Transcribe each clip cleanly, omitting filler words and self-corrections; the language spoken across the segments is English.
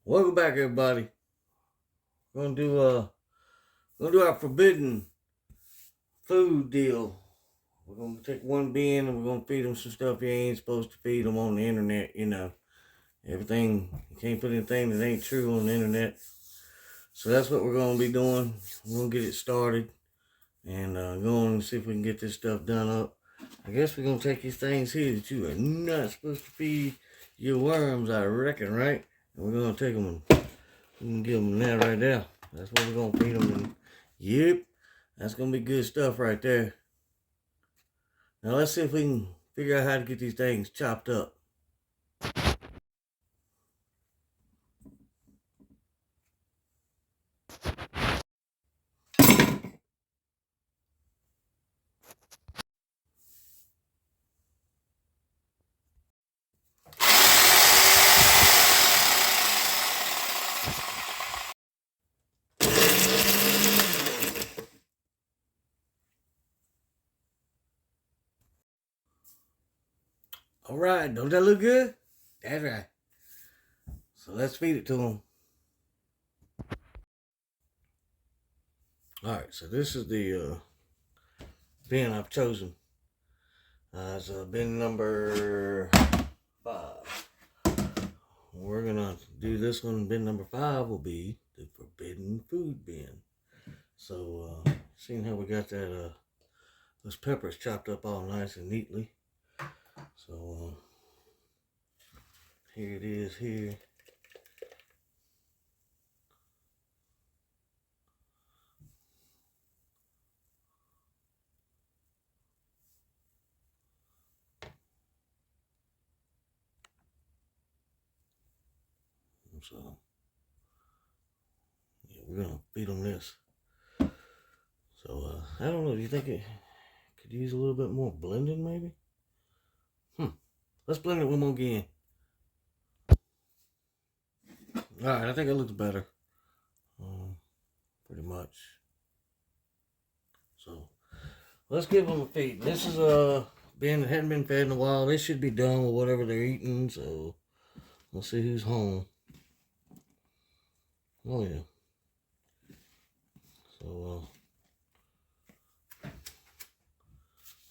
Welcome back, everybody. We're gonna do our forbidden food deal. We're gonna take one bin and we're gonna feed them some stuff you ain't supposed to feed them on the internet. Everything you can't put anything that ain't true on the internet. So that's what we're gonna be doing. We're gonna get it started and go on and see if we can get this stuff done up. I guess we're gonna take these things here that you are not supposed to feed your worms, I reckon, right? And we're gonna take them and we can give them that right there. That's what we're going to feed them. And yep, that's going to be good stuff right there. Now let's see if we can figure out how to get these things chopped up. All right, don't that look good? That's right. So let's feed it to them. All right, so this is the bin I've chosen. It's bin number 5. We're gonna do this one. Bin number 5 will be the forbidden food bin. So, seeing how we got that those peppers chopped up all nice and neatly. So here it is here. So yeah, we're gonna feed them this. So I don't know. Do you think it could use a little bit more blending, maybe? Let's blend it one more again. All right, I think it looks better. Pretty much. So let's give them a feed. This is a bin that hadn't been fed in a while. They should be done with whatever they're eating. So let's see who's home. Oh yeah. So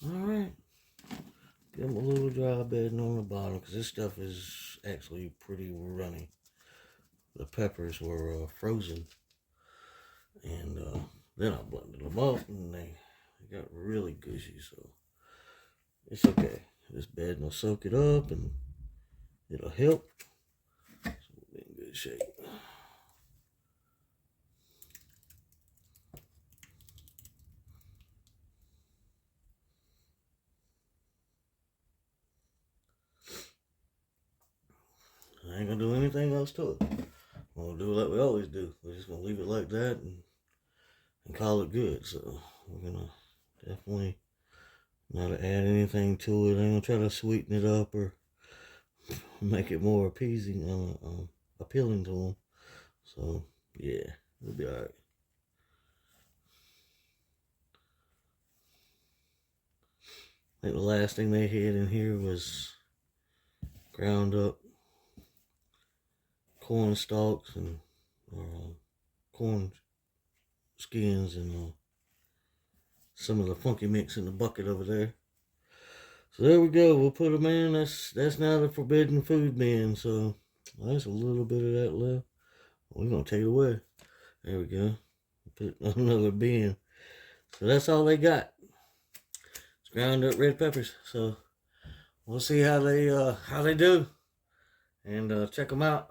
all right. Give them a little dry bedding on the bottom because this stuff is actually pretty runny. The peppers were frozen, and then I blended them up, and they got really gushy. So it's okay. This bedding will soak it up, and it'll help. So we'll be in good shape. I ain't gonna do anything else to it. We're gonna do it like we always do. We're just gonna leave it like that and call it good. So we're gonna definitely not add anything to it. I'm gonna try to sweeten it up or make it more appeasing, appealing to them. So yeah, it'll be alright. I think the last thing they had in here was ground up corn stalks and corn skins and some of the funky mix in the bucket over there. So there we go. We'll put them in. That's now the forbidden food bin. So there's a little bit of that left. We're gonna take it away. There we go. Put another bin. So that's all they got. It's ground up red peppers. So we'll see how they do, and check them out.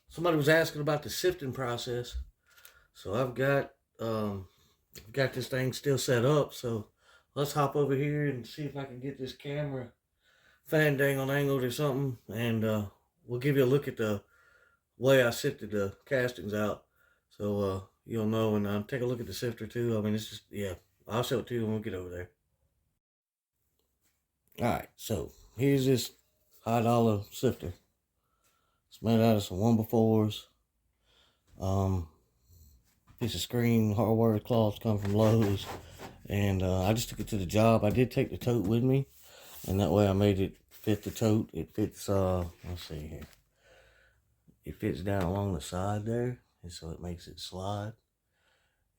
Somebody was asking about the sifting process. So I've got this thing still set up. So let's hop over here and see if I can get this camera fandangled angled or something, and we'll give you a look at the way I sifted the castings out, so you'll know, and take a look at the sifter too. I mean, it's just, yeah, I'll show it to you when we get over there. Alright, so here's this $5 sifter. It's made out of some 1x4s. Piece of screen hardware cloths come from Lowe's, and I just took it to the job. I did take the tote with me, and that way I made it fit the tote. It fits, let's see here. it fits down along the side there, and so it makes it slide.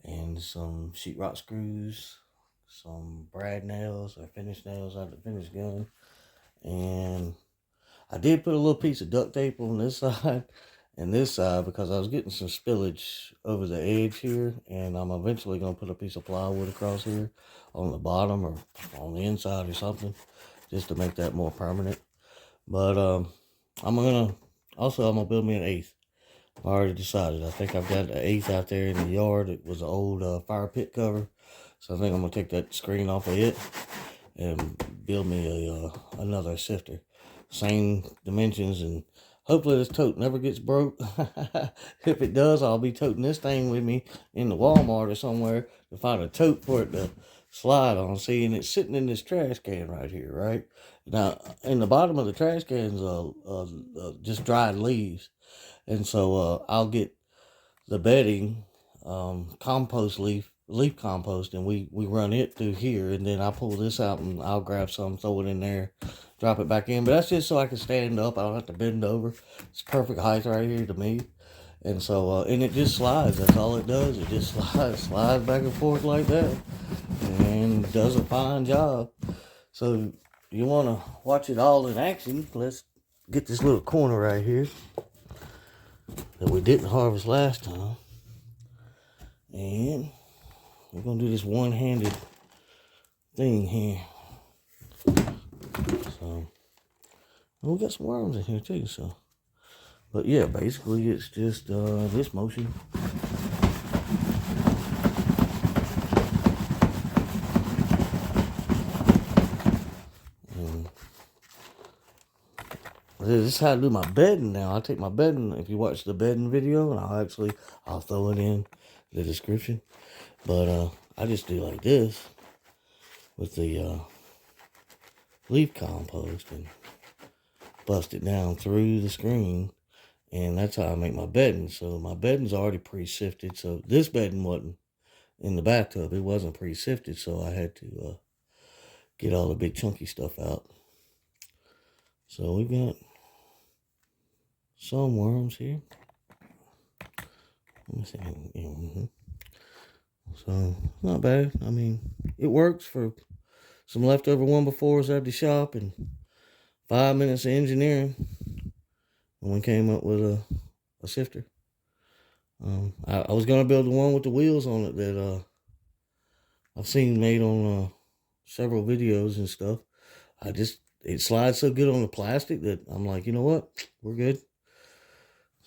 And some sheetrock screws, some brad nails or finish nails out of the finish gun. And I did put a little piece of duct tape on this side and this side because I was getting some spillage over the edge here, and I'm eventually going to put a piece of plywood across here on the bottom or on the inside or something, just to make that more permanent. But I'm gonna build me an eighth. I already decided. I think I've got an eighth out there in the yard. It was an old fire pit cover, so I think I'm gonna take that screen off of it and build me another sifter, same dimensions, and hopefully this tote never gets broke. If it does, I'll be toting this thing with me in the Walmart or somewhere to find a tote for it to slide on. See, and it's sitting in this trash can right here, right? Now, in the bottom of the trash can is just dried leaves. And so I'll get the bedding, compost leaf compost, and we run it through here, and then I pull this out and I'll grab some, throw it in there, drop it back in. But that's just so I can stand up. I don't have to bend over. It's perfect height right here to me. And so, and it just slides. That's all it does. It just slides back and forth like that, and does a fine job. So you want to watch it all in action. Let's get this little corner right here that we didn't harvest last time. And we're going to do this one-handed thing here. So, we got some worms in here too, so. But yeah, basically it's just this motion. And this is how I do my bedding now. I take my bedding, if you watch the bedding video, and I'll throw it in the description. But I just do like this with the leaf compost and bust it down through the screen, and that's how I make my bedding. So my bedding's already pre-sifted. So this bedding wasn't in the bathtub. It wasn't pre-sifted, so I had to get all the big chunky stuff out. So we got some worms here. Let me see. So, not bad. I mean, it works for some leftover 1-befores at the shop and 5 minutes of engineering when we came up with a sifter. I was going to build the one with the wheels on it that I've seen made on several videos and stuff. It slides so good on the plastic that I'm like, you know what? We're good.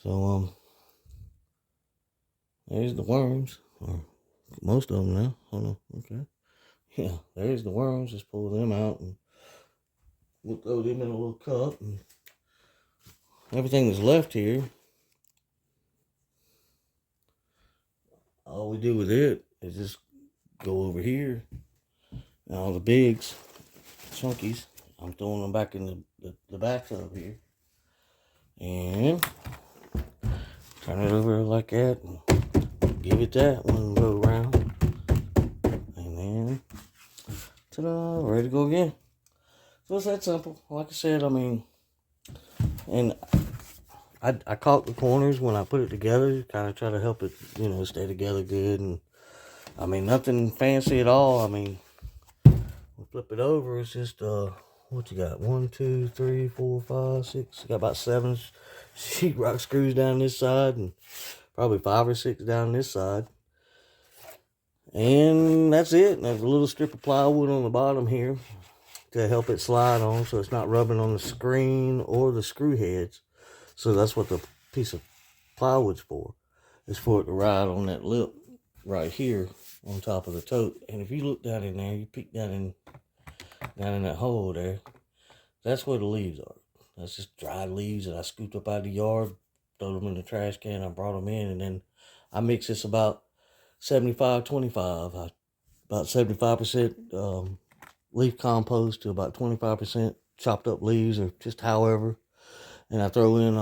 So, there's the worms. Or most of them now. Hold on. Okay. Yeah, there's the worms. Just pull them out and we'll throw them in a little cup. And everything that's left here, all we do with it is just go over here. And all the bigs, chunkies, I'm throwing them back in the bathtub here. And turn it over like that and give it that one go around. And then, ta-da, ready to go again. So it's that simple. Like I said, I mean, and I caulk the corners when I put it together, kind of try to help it, stay together good. And I mean, nothing fancy at all. I mean, we'll flip it over. It's just, what you got? 1, 2, 3, 4, 5, 6. You got about 7 sheetrock screws down this side and probably 5 or 6 down this side. And that's it. And there's a little strip of plywood on the bottom here to help it slide on so it's not rubbing on the screen or the screw heads. So that's what the piece of plywood's for. It's for it to ride on that lip right here on top of the tote. And if you look down in there, you peek down in that hole there, that's where the leaves are. That's just dried leaves that I scooped up out of the yard, throw them in the trash can. I brought them in, and then I mix this about 75-25. About 75% leaf compost to about 25% chopped up leaves, or just however. And I throw in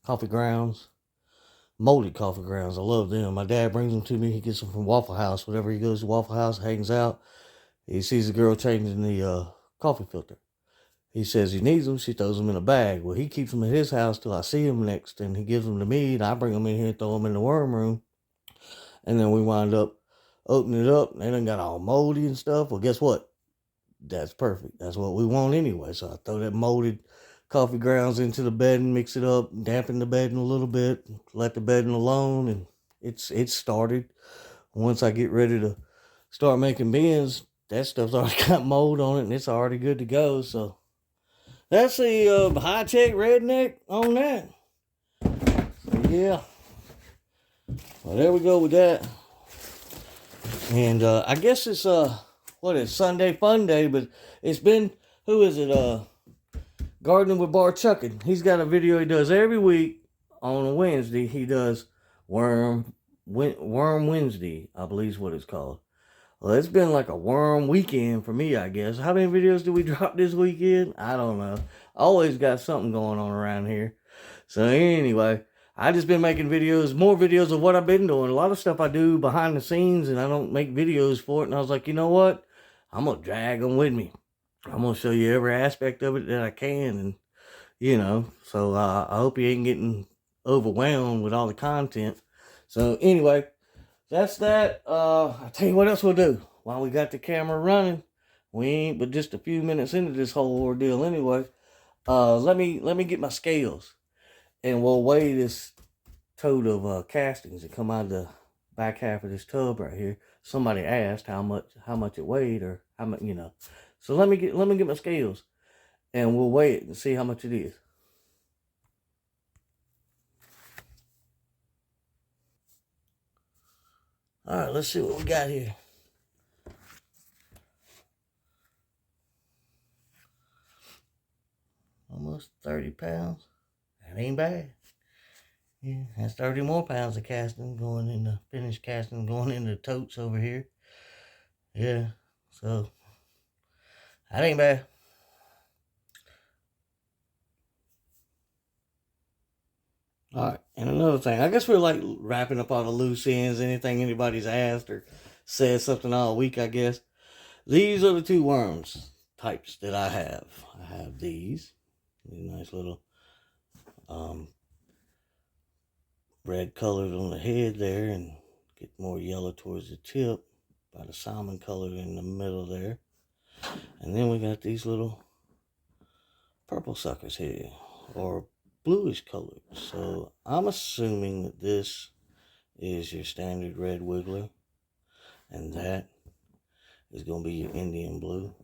coffee grounds, molded coffee grounds. I love them. My dad brings them to me. He gets them from Waffle House. Whenever he goes to Waffle House, hangs out, he sees a girl changing the coffee filter. He says he needs them. She throws them in a bag. Well, he keeps them at his house till I see him next, and he gives them to me, and I bring them in here and throw them in the worm room. And then we wind up opening it up, and they done got all moldy and stuff. Well, guess what? That's perfect. That's what we want anyway. So I throw that molded coffee grounds into the bedding, mix it up, dampen the bedding a little bit, let the bedding alone, and it's started. Once I get ready to start making bins, that stuff's already got mold on it, and it's already good to go. So that's the high-tech redneck on that. So yeah. Well, there we go with that. And I guess it's Sunday Fun Day, but it's been, who is it? Gardening with Bar Chuckin. He's got a video he does every week on a Wednesday. He does Worm Wednesday, I believe is what it's called. Well, it's been like a worm weekend for me, I guess. How many videos did we drop this weekend? I don't know. Always got something going on around here. So anyway, I just been making videos, more videos of what I've been doing. A lot of stuff I do behind the scenes, and I don't make videos for it. And I was like, you know what? I'm going to drag them with me. I'm going to show you every aspect of it that I can. And, you know, so I hope you ain't getting overwhelmed with all the content. So anyway, that's that. I'll tell you what else we'll do. While we got the camera running, we ain't but just a few minutes into this whole ordeal anyway. Let me get my scales, and we'll weigh this tote of castings that come out of the back half of this tub right here. Somebody asked how much it weighed, or how much, you know. So let me get my scales, and we'll weigh it and see how much it is. All right, let's see what we got here. Almost 30 pounds. That ain't bad. Yeah, that's 30 more pounds of casting going in the finished casting going into the totes over here. Yeah, so that ain't bad. All right, and another thing, I guess we're like wrapping up all the loose ends, anything anybody's asked or said something all week, I guess. These are the two worms types that I have. I have these nice little red colored on the head there, and get more yellow towards the tip, about a salmon colored in the middle there. And then we got these little purple suckers here, or bluish colored. So I'm assuming that this is your standard red wiggler, and that is going to be your Indian blue,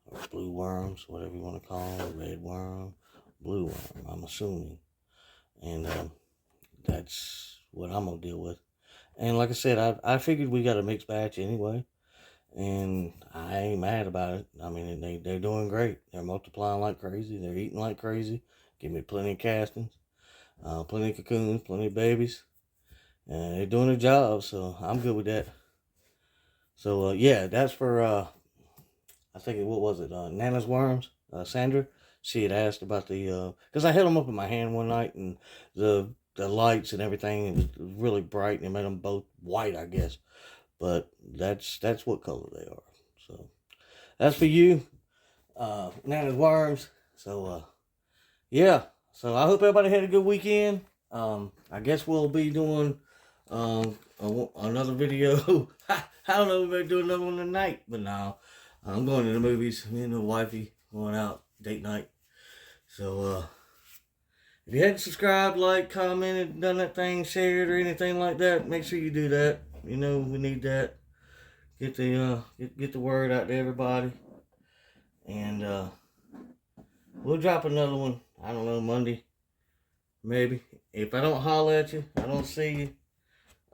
or blue worms, whatever you want to call them, red worm, blue worm, I'm assuming. And that's what I'm going to deal with. And like I said, I figured we got a mixed batch anyway, and I ain't mad about it. I mean, they're doing great. They're multiplying like crazy. They're eating like crazy. Give me plenty of castings, plenty of cocoons, plenty of babies. And they're doing their job, so I'm good with that. So, yeah, that's for, I think, what was it, Nana's Worms, Sandra. She had asked about the, because I held them up in my hand one night, and the lights and everything, it was really bright, and it made them both white, I guess. But that's what color they are. So that's for you, Nana's Worms. So yeah. So I hope everybody had a good weekend. I guess we'll be doing another video. I don't know if we're doing another one tonight, but no, I'm going to the movies. Me and the wifey going out date night. So if you hadn't subscribed, liked, commented, done that thing, shared, or anything like that, make sure you do that. You know, we need that. Get the word out to everybody. And we'll drop another one, I don't know, Monday. Maybe. If I don't holler at you, I don't see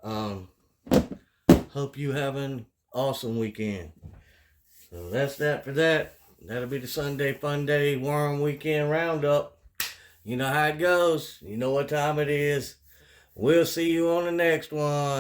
you. Hope you have an awesome weekend. So that's that for that. That'll be the Sunday Fun Day Worm Weekend Roundup. You know how it goes. You know what time it is. We'll see you on the next one.